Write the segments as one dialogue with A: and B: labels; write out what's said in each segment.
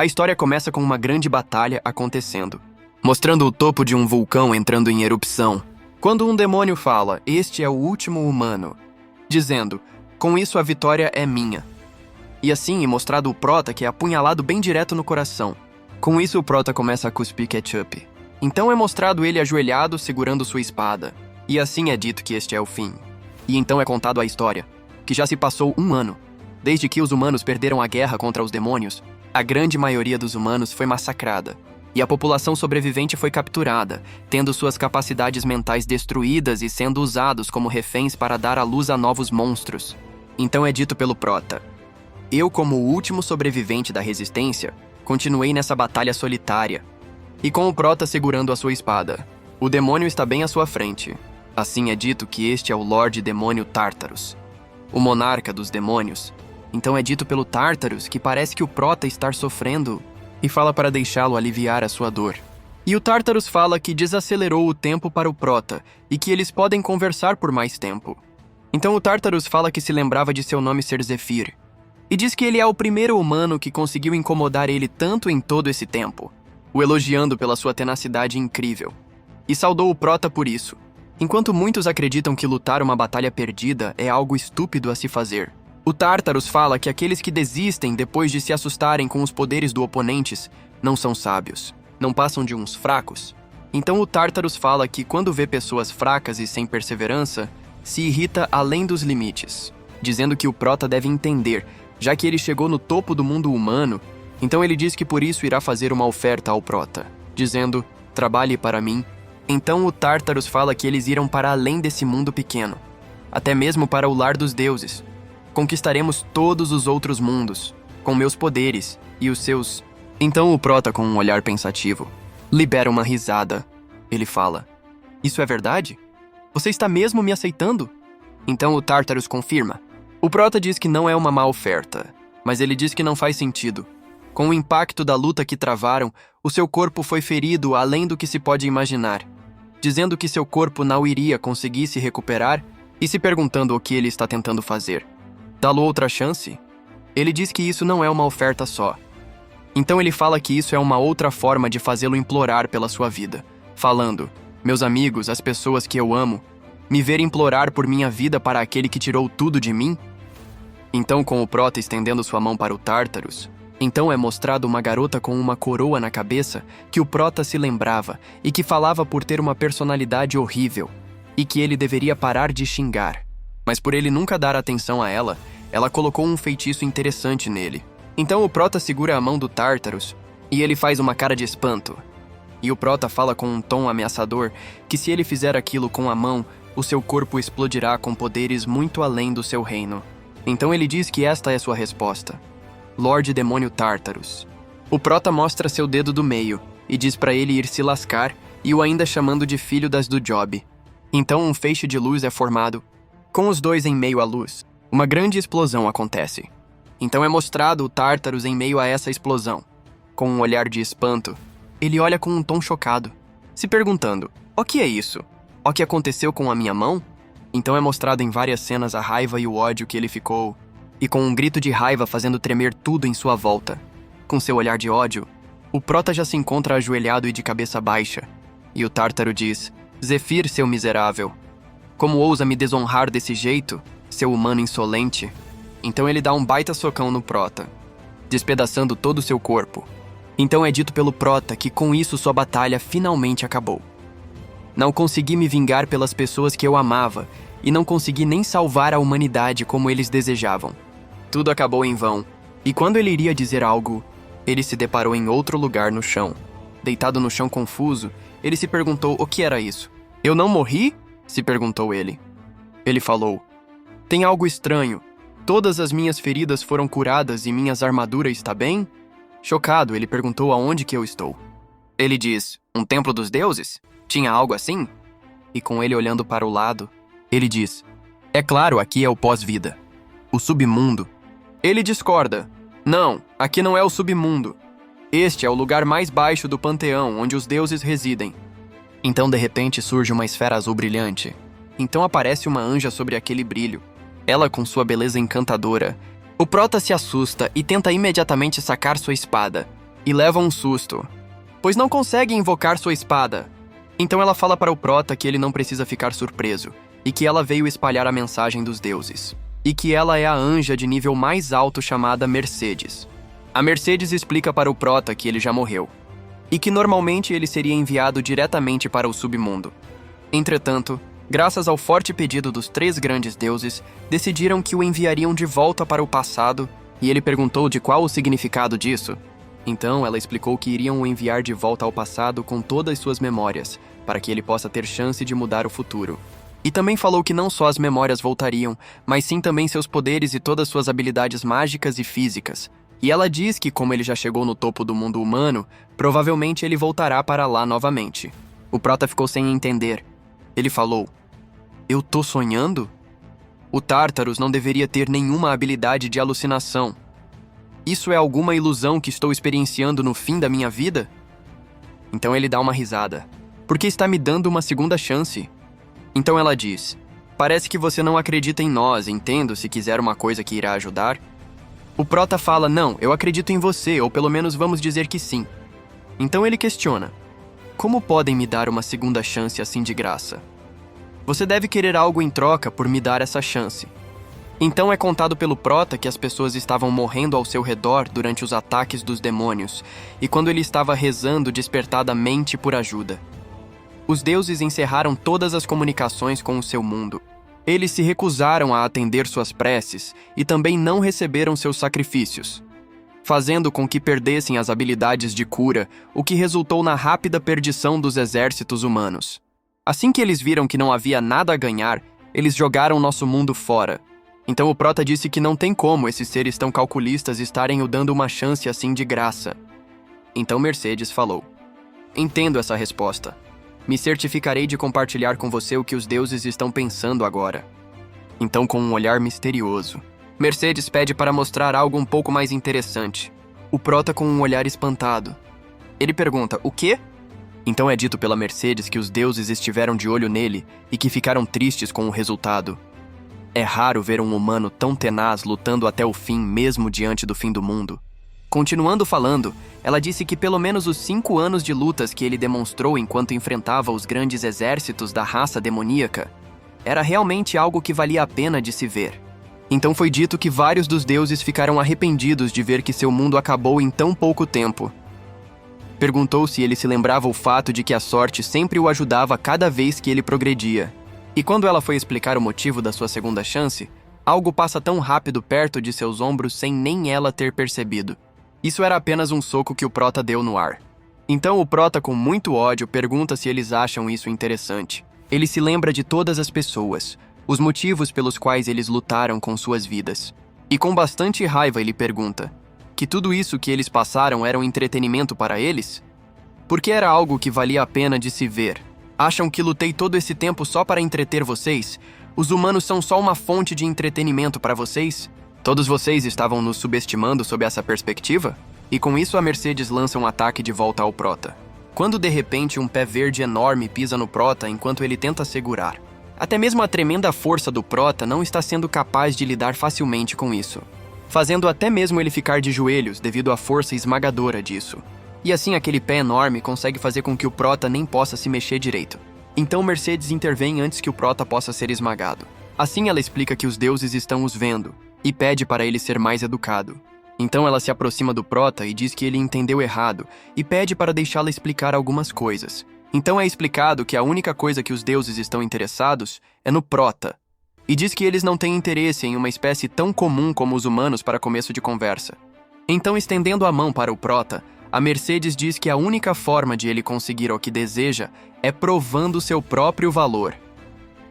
A: A história começa com uma grande batalha acontecendo, mostrando o topo de um vulcão entrando em erupção, quando um demônio fala, este é o último humano, dizendo, com isso a vitória é minha. E assim é mostrado o Prota que é apunhalado bem direto no coração. Com isso o Prota começa a cuspir ketchup. Então é mostrado ele ajoelhado segurando sua espada. E assim é dito que este é o fim. E então é contado a história, que já se passou 1 ano. Desde que os humanos perderam a guerra contra os demônios, a grande maioria dos humanos foi massacrada. E a população sobrevivente foi capturada, tendo suas capacidades mentais destruídas e sendo usados como reféns para dar à luz a novos monstros. Então é dito pelo Prota: eu, como o último sobrevivente da resistência, continuei nessa batalha solitária. E com o Prota segurando a sua espada, o demônio está bem à sua frente. Assim é dito que este é o Lorde Demônio Tartarus, o monarca dos demônios. Então é dito pelo Tartarus que parece que o Prota está sofrendo e fala para deixá-lo aliviar a sua dor. E o Tartarus fala que desacelerou o tempo para o Prota e que eles podem conversar por mais tempo. Então o Tartarus fala que se lembrava de seu nome ser Zephyr, e diz que ele é o primeiro humano que conseguiu incomodar ele tanto em todo esse tempo, o elogiando pela sua tenacidade incrível. E saudou o Prota por isso. Enquanto muitos acreditam que lutar uma batalha perdida é algo estúpido a se fazer, o Tartarus fala que aqueles que desistem depois de se assustarem com os poderes do oponentes não são sábios, não passam de uns fracos. Então o Tartarus fala que quando vê pessoas fracas e sem perseverança, se irrita além dos limites, dizendo que o Prota deve entender, já que ele chegou no topo do mundo humano, então ele diz que por isso irá fazer uma oferta ao Prota, dizendo, trabalhe para mim. Então o Tartarus fala que eles irão para além desse mundo pequeno, até mesmo para o lar dos deuses. Conquistaremos todos os outros mundos, com meus poderes e os seus... Então o Prota, com um olhar pensativo, libera uma risada. Ele fala, isso é verdade? Você está mesmo me aceitando? Então o Tartarus confirma. O Prota diz que não é uma má oferta, mas ele diz que não faz sentido. Com o impacto da luta que travaram, o seu corpo foi ferido além do que se pode imaginar, dizendo que seu corpo não iria conseguir se recuperar e se perguntando o que ele está tentando fazer. Dá-lo outra chance? Ele diz que isso não é uma oferta só. Então ele fala que isso é uma outra forma de fazê-lo implorar pela sua vida, falando, meus amigos, as pessoas que eu amo, me ver implorar por minha vida para aquele que tirou tudo de mim? Então, com o Prota estendendo sua mão para o Tartarus, então é mostrado uma garota com uma coroa na cabeça que o Prota se lembrava e que falava por ter uma personalidade horrível e que ele deveria parar de xingar. Mas por ele nunca dar atenção a ela, ela colocou um feitiço interessante nele. Então o Prota segura a mão do Tartarus e ele faz uma cara de espanto. E o Prota fala com um tom ameaçador que se ele fizer aquilo com a mão, o seu corpo explodirá com poderes muito além do seu reino. Então ele diz que esta é sua resposta. Lorde Demônio Tartarus. O Prota mostra seu dedo do meio e diz para ele ir se lascar e o ainda chamando de filho das do Job. Então um feixe de luz é formado. Com os dois em meio à luz, uma grande explosão acontece. Então é mostrado o Tartarus em meio a essa explosão. Com um olhar de espanto, ele olha com um tom chocado, se perguntando, o que é isso? O que aconteceu com a minha mão? Então é mostrado em várias cenas a raiva e o ódio que ele ficou, e com um grito de raiva fazendo tremer tudo em sua volta. Com seu olhar de ódio, o Prota já se encontra ajoelhado e de cabeça baixa, e o Tártaro diz, Zephyr, seu miserável, como ousa me desonrar desse jeito, seu humano insolente? Então ele dá um baita socão no Prota, despedaçando todo o seu corpo. Então é dito pelo Prota que com isso sua batalha finalmente acabou. Não consegui me vingar pelas pessoas que eu amava e não consegui nem salvar a humanidade como eles desejavam. Tudo acabou em vão, e quando ele iria dizer algo, ele se deparou em outro lugar no chão. Deitado no chão confuso, ele se perguntou o que era isso. Eu não morri? Se perguntou ele. Ele falou, tem algo estranho. Todas as minhas feridas foram curadas e minhas armaduras está bem? Chocado, ele perguntou aonde que eu estou. Ele diz, um templo dos deuses? Tinha algo assim? E com ele olhando para o lado, ele diz, é claro, aqui é o pós-vida. O submundo. Ele discorda. Não, aqui não é o submundo. Este é o lugar mais baixo do panteão, onde os deuses residem. Então, de repente, surge uma esfera azul brilhante. Então aparece uma anja sobre aquele brilho. Ela com sua beleza encantadora. O Prota se assusta e tenta imediatamente sacar sua espada. e leva um susto, pois não consegue invocar sua espada. Então ela fala para o Prota que ele não precisa ficar surpreso, e que ela veio espalhar a mensagem dos deuses, e que ela é a anja de nível mais alto chamada Mercedes. A Mercedes explica para o Prota que ele já morreu, e que normalmente ele seria enviado diretamente para o submundo. Entretanto, graças ao forte pedido dos 3 grandes deuses, decidiram que o enviariam de volta para o passado, e ele perguntou de qual o significado disso. Então ela explicou que iriam o enviar de volta ao passado com todas suas memórias, para que ele possa ter chance de mudar o futuro. E também falou que não só as memórias voltariam, mas sim também seus poderes e todas suas habilidades mágicas e físicas. E ela diz que, como ele já chegou no topo do mundo humano, provavelmente ele voltará para lá novamente. O Prota ficou sem entender. Ele falou: "Eu tô sonhando? O Tartarus não deveria ter nenhuma habilidade de alucinação. Isso é alguma ilusão que estou experienciando no fim da minha vida?" Então ele dá uma risada. "Porque está me dando uma segunda chance." Então ela diz: "Parece que você não acredita em nós, entendo se quiser uma coisa que irá ajudar." O Prota fala: "Não, eu acredito em você, ou pelo menos vamos dizer que sim." Então ele questiona: "Como podem me dar uma segunda chance assim de graça? Você deve querer algo em troca por me dar essa chance." Então é contado pelo Prota que as pessoas estavam morrendo ao seu redor durante os ataques dos demônios, e quando ele estava rezando despertadamente por ajuda. Os deuses encerraram todas as comunicações com o seu mundo. Eles se recusaram a atender suas preces e também não receberam seus sacrifícios, fazendo com que perdessem as habilidades de cura, o que resultou na rápida perdição dos exércitos humanos. Assim que eles viram que não havia nada a ganhar, eles jogaram nosso mundo fora. Então o Prota disse que não tem como esses seres tão calculistas estarem o dando uma chance assim de graça. Então Mercedes falou: "Entendo essa resposta. Me certificarei de compartilhar com você o que os deuses estão pensando agora." Então, com um olhar misterioso, Mercedes pede para mostrar algo um pouco mais interessante. O Prota com um olhar espantado. Ele pergunta: "O quê?" Então é dito pela Mercedes que os deuses estiveram de olho nele e que ficaram tristes com o resultado. É raro ver um humano tão tenaz lutando até o fim, mesmo diante do fim do mundo. Continuando falando, ela disse que pelo menos os 5 anos de lutas que ele demonstrou enquanto enfrentava os grandes exércitos da raça demoníaca era realmente algo que valia a pena de se ver. Então foi dito que vários dos deuses ficaram arrependidos de ver que seu mundo acabou em tão pouco tempo. Perguntou se ele se lembrava o fato de que a sorte sempre o ajudava cada vez que ele progredia. E quando ela foi explicar o motivo da sua segunda chance, algo passa tão rápido perto de seus ombros sem nem ela ter percebido. Isso era apenas um soco que o Prota deu no ar. Então o Prota, com muito ódio, pergunta se eles acham isso interessante. Ele se lembra de todas as pessoas, os motivos pelos quais eles lutaram com suas vidas. E com bastante raiva ele pergunta: que tudo isso que eles passaram era um entretenimento para eles? Porque era algo que valia a pena de se ver. Acham que lutei todo esse tempo só para entreter vocês? Os humanos são só uma fonte de entretenimento para vocês? Todos vocês estavam nos subestimando sob essa perspectiva? E com isso a Mercedes lança um ataque de volta ao Prota. Quando de repente um pé verde enorme pisa no Prota enquanto ele tenta segurar. Até mesmo a tremenda força do Prota não está sendo capaz de lidar facilmente com isso, fazendo até mesmo ele ficar de joelhos devido à força esmagadora disso. E assim aquele pé enorme consegue fazer com que o Prota nem possa se mexer direito. Então Mercedes intervém antes que o Prota possa ser esmagado. Assim ela explica que os deuses estão os vendo e pede para ele ser mais educado. Então ela se aproxima do Prota e diz que ele entendeu errado e pede para deixá-la explicar algumas coisas. Então é explicado que a única coisa que os deuses estão interessados é no Prota. E diz que eles não têm interesse em uma espécie tão comum como os humanos para começo de conversa. Então, estendendo a mão para o Prota, a Mercedes diz que a única forma de ele conseguir o que deseja é provando seu próprio valor.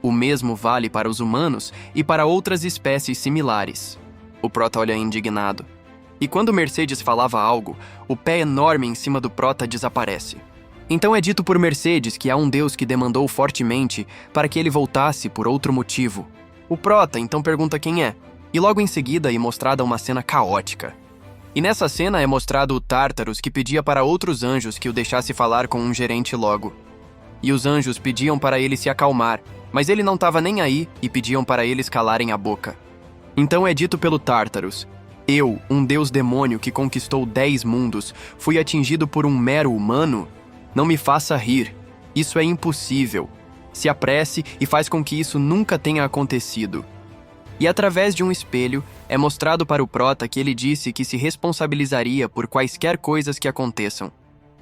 A: O mesmo vale para os humanos e para outras espécies similares. O Prota olha indignado. E quando Mercedes falava algo, o pé enorme em cima do Prota desaparece. Então é dito por Mercedes que há um deus que demandou fortemente para que ele voltasse por outro motivo. O Prota então pergunta quem é, e logo em seguida é mostrada uma cena caótica. E nessa cena é mostrado o Tartarus que pedia para outros anjos que o deixasse falar com um gerente logo. E os anjos pediam para ele se acalmar, mas ele não estava nem aí e pediam para eles calarem a boca. Então é dito pelo Tartarus: Eu, um deus demônio que conquistou 10 mundos, fui atingido por um mero humano? Não me faça rir. Isso é impossível. Se apresse e faz com que isso nunca tenha acontecido. E através de um espelho, é mostrado para o prota que ele disse que se responsabilizaria por quaisquer coisas que aconteçam.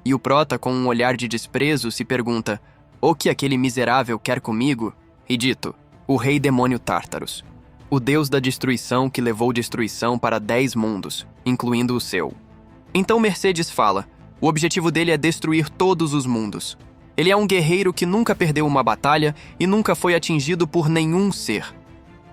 A: E o prota, com um olhar de desprezo, se pergunta: o que aquele miserável quer comigo? E dito: o rei demônio Tártaros, o deus da destruição que levou destruição para 10 mundos, incluindo o seu. Então Mercedes fala: o objetivo dele é destruir todos os mundos. Ele é um guerreiro que nunca perdeu uma batalha e nunca foi atingido por nenhum ser.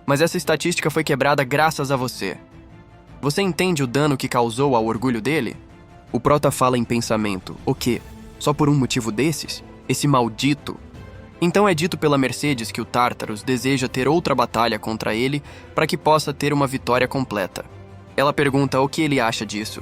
A: Mas essa estatística foi quebrada graças a você. Você entende o dano que causou ao orgulho dele? O prota fala em pensamento: o quê? Só por um motivo desses? Esse maldito. Então é dito pela Mercedes que o Tártaros deseja ter outra batalha contra ele para que possa ter uma vitória completa. Ela pergunta o que ele acha disso.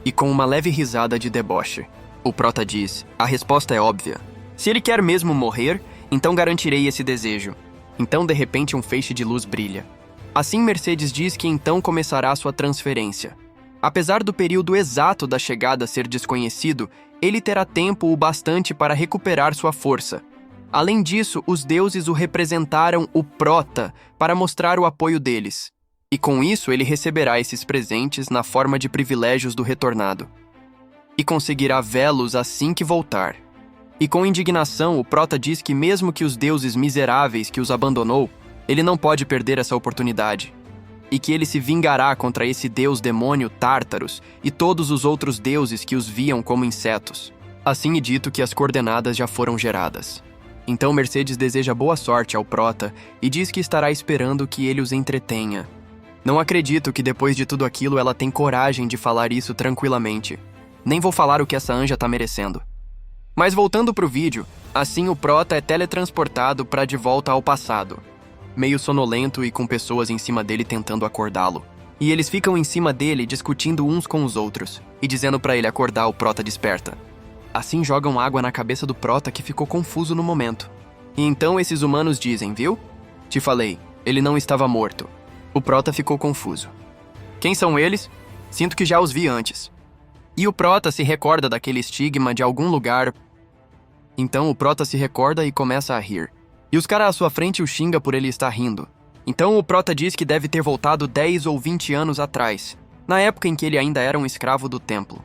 A: E com uma leve risada de deboche, o prota diz: a resposta é óbvia. Se ele quer mesmo morrer, então garantirei esse desejo. Então, de repente, um feixe de luz brilha. Assim, Mercedes diz que então começará sua transferência. Apesar do período exato da chegada ser desconhecido, ele terá tempo o bastante para recuperar sua força. Além disso, os deuses o representaram o prota para mostrar o apoio deles. E com isso, ele receberá esses presentes na forma de privilégios do retornado. E conseguirá vê-los assim que voltar. E com indignação, o prota diz que mesmo que os deuses miseráveis que os abandonou, ele não pode perder essa oportunidade. E que ele se vingará contra esse deus demônio Tártaros e todos os outros deuses que os viam como insetos. Assim é dito que as coordenadas já foram geradas. Então Mercedes deseja boa sorte ao prota e diz que estará esperando que ele os entretenha. Não acredito que depois de tudo aquilo ela tem coragem de falar isso tranquilamente. Nem vou falar o que essa anja tá merecendo. Mas voltando pro vídeo, assim o prota é teletransportado para de volta ao passado. Meio sonolento e com pessoas em cima dele tentando acordá-lo. E eles ficam em cima dele discutindo uns com os outros e dizendo para ele acordar, o prota desperta. Assim jogam água na cabeça do prota que ficou confuso no momento. E então esses humanos dizem: viu? Te falei, ele não estava morto. O prota ficou confuso. Quem são eles? Sinto que já os vi antes. E o prota se recorda daquele estigma de algum lugar. Então o prota se recorda e começa a rir. E os caras à sua frente o xinga por ele estar rindo. Então o prota diz que deve ter voltado 10 ou 20 anos atrás, na época em que ele ainda era um escravo do templo.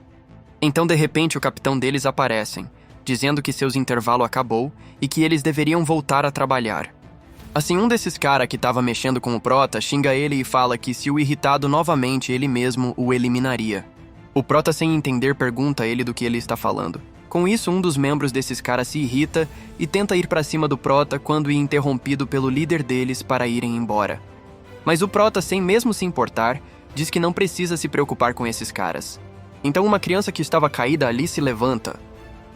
A: Então de repente o capitão deles aparecem, dizendo que seus intervalo acabou e que eles deveriam voltar a trabalhar. Assim, um desses caras que estava mexendo com o prota xinga ele e fala que se o irritado novamente ele mesmo o eliminaria. O prota, sem entender, pergunta a ele do que ele está falando. Com isso, um dos membros desses caras se irrita e tenta ir para cima do prota quando é interrompido pelo líder deles para irem embora. Mas o prota, sem mesmo se importar, diz que não precisa se preocupar com esses caras. Então uma criança que estava caída ali se levanta,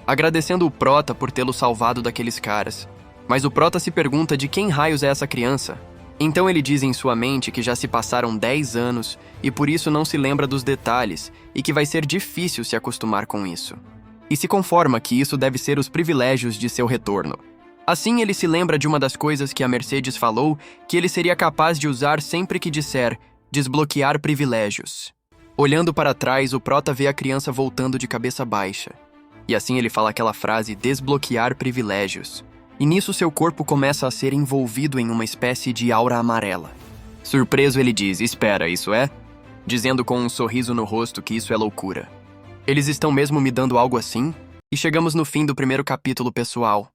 A: agradecendo o prota por tê-lo salvado daqueles caras. Mas o prota se pergunta de quem raios é essa criança. Então ele diz em sua mente que já se passaram 10 anos e por isso não se lembra dos detalhes e que vai ser difícil se acostumar com isso. E se conforma que isso deve ser os privilégios de seu retorno. Assim ele se lembra de uma das coisas que a Mercedes falou que ele seria capaz de usar sempre que disser desbloquear privilégios. Olhando para trás, o prota vê a criança voltando de cabeça baixa. E assim ele fala aquela frase desbloquear privilégios. E nisso seu corpo começa a ser envolvido em uma espécie de aura amarela. Surpreso ele diz: espera, isso é? Dizendo com um sorriso no rosto que isso é loucura. Eles estão mesmo me dando algo assim? E chegamos no fim do primeiro capítulo, pessoal.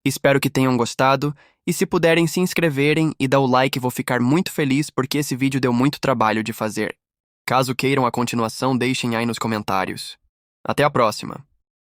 A: Espero que tenham gostado, e se puderem se inscreverem e dar o like, vou ficar muito feliz porque esse vídeo deu muito trabalho de fazer. Caso queiram a continuação, deixem aí nos comentários. Até a próxima!